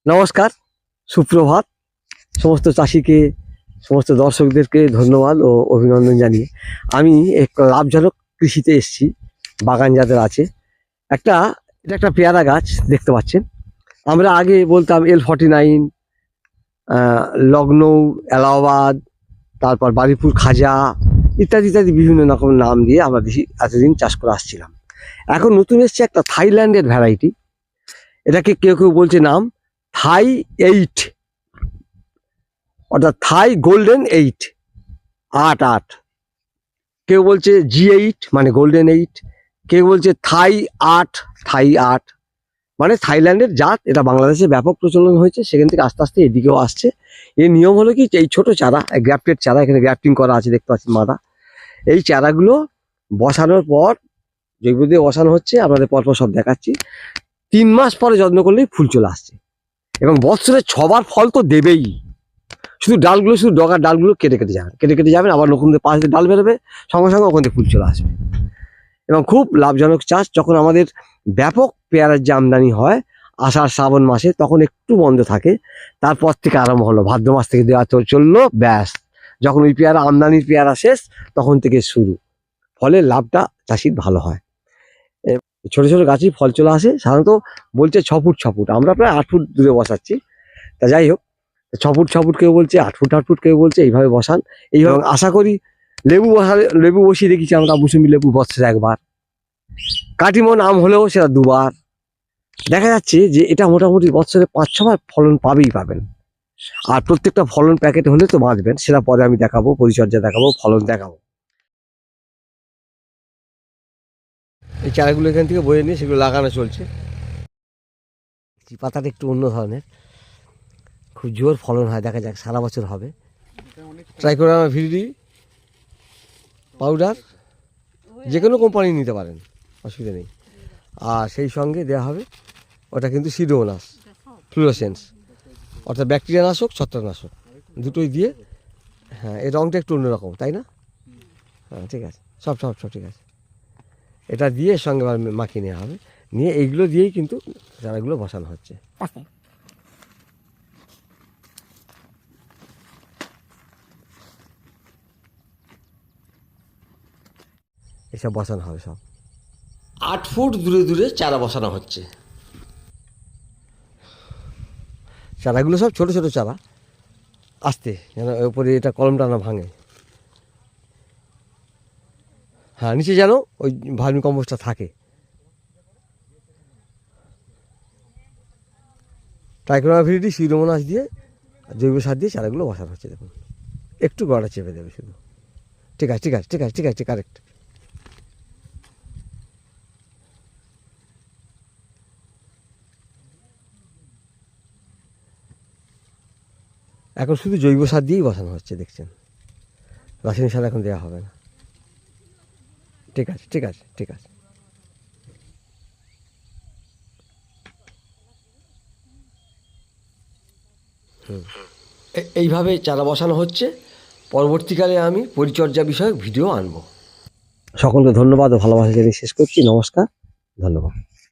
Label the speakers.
Speaker 1: নমস্কার, সুপ্রভাত। সমস্ত চাষিকে, সমস্ত দর্শকদেরকে ধন্যবাদ ও অভিনন্দন জানিয়ে আমি এক লাভজনক কৃষিতে এসেছি। বাগান যাদের আছে, এটা একটা পেয়ারা গাছ দেখতে পাচ্ছেন। আমরা আগে বলতাম L49, লখনৌ, এলাহাবাদ, তারপর বারুইপুর খাজা ইত্যাদি ইত্যাদি বিভিন্ন রকম নাম দিয়ে আমরা এতদিন চাষ করে আসছিলাম। এখন নতুন এসছে একটা থাইল্যান্ডের ভ্যারাইটি। এটাকে কেউ কেউ বলছে নাম থাই 8, অর্থাৎ থাই গোল্ডেন 8, 8। কেউ বলছে G8 মানে গোল্ডেন 8, কেউ বলছে থাই 8, থাই 8 মানে থাইল্যান্ডের জাত। এটা বাংলাদেশে ব্যাপক প্রচলন হয়েছে, সেখান থেকে আস্তে আস্তে এদিকেও আসছে। এর নিয়ম হলো কি, এই ছোট চারা, গ্রাফটেড চারা, এখানে গ্রাফটিং করা আছে দেখতে পাচ্ছেন মাদা। এই চারাগুলো বসানোর পর জৈব দিয়ে বসানো হচ্ছে, আপনাদের পরপর সব দেখাচ্ছি। 3 মাস পরে যত্ন করলেই ফুল চলে আসছে এবং বছরে 6 বার ফল তো দেবেই। শুধু ডালগুলো, শুধু ডগার ডালগুলো কেটে কেটে যাবেন, আবার নতুন পাশ দিয়ে ডাল বেরোবে, সঙ্গে সঙ্গে ওখান থেকে ফুল চলে আসবে। এবং খুব লাভজনক চাষ। যখন আমাদের ব্যাপক পেয়ারার যে আমদানি হয় আষাঢ় শ্রাবণ মাসে, তখন একটু বন্ধ থাকে, তারপর থেকে আরম্ভ হলো, ভাদ্র মাস থেকে দেওয়া চললো, ব্যাস যখন ওই পেয়ারা আমদানির পেয়ারা শেষ তখন থেকে শুরু। ফলে লাভটা চাষির ভালো হয়। ছোট ছোট গাছই ফল চলে আসে। সাধারণত বলছে 6 ফুট 6 ফুট, আমরা প্রায় 8 ফুট দূরে বসাচ্ছি। তা যাই হোক, 6 ফুট 6 ফুট কেউ বলছে, 8 ফুট 8 ফুট কেউ বলছে, এইভাবে বসান। এইভাবে আশা করি লেবু বসিয়ে দেখেছি আমরা, মৌসুমি লেবু বছরে 1 বার, কাটিমন আম হলেও সেটা 2 বার। দেখা যাচ্ছে যে এটা মোটামুটি বছরে 5-6 বার ফলন পাবেন। আর প্রত্যেকটা ফলন প্যাকেট হলে তো বাঁচবেন, সেটা পরে আমি দেখাবো, পরিচর্যা দেখাবো, ফলন দেখাবো। এই চারাগুলো এখান থেকে বয়ে নিয়ে সেগুলো লাগানো চলছে। পাতাটা একটু অন্য ধরনের, খুব জোর ফলন হয়, দেখা যাক সারা বছর হবে। ট্রাইকোডার্মা ভিরিডি পাউডার যে কোনো কোম্পানি নিতে পারেন, অসুবিধা নেই। আর সেই সঙ্গে দেওয়া হবে ওটা কিন্তু সিডোমোনাস ফ্লুরোসেন্স, অর্থাৎ ব্যাকটেরিয়া নাশক, ছত্রাকনাশক, দুটোই দিয়ে। হ্যাঁ, এই রঙটা একটু অন্যরকম, তাই না? হ্যাঁ, ঠিক আছে, সব ঠিক আছে। এটা দিয়ে এর সঙ্গে মাখিয়ে নেওয়া হবে, নিয়ে এইগুলো দিয়েই কিন্তু চারাগুলো বসানো হচ্ছে। এসব বসানো হবে সব। 8 ফুট দূরে দূরে চারা বসানো হচ্ছে। চারাগুলো সব ছোট ছোট চারা, আস্তে, যেন উপরে এটা কলমটা না ভাঙে। হ্যাঁ, নিচে যেন ওই ভার্মি কম্পোস্টটা থাকে। ট্রাইকোডার্মা ভিরিডি, সিডোমোনাস দিয়ে, জৈব সার দিয়ে চারাগুলো বসানো হচ্ছে। দেখুন, একটু গড়া চেপে দেবে শুধু। ঠিক আছে, কারেক্ট। এখন শুধু জৈব সার দিয়েই বসানো হচ্ছে, দেখছেন, রাসায়নিক সার এখন দেওয়া হবে না। ঠিক আছে। এইভাবে চারা বসানো হচ্ছে। পরবর্তীকালে আমি পরিচর্যা বিষয়ক ভিডিও আনবো। সকলকে ধন্যবাদ ও ভালোবাসা জানিয়ে শেষ করছি। নমস্কার, ধন্যবাদ।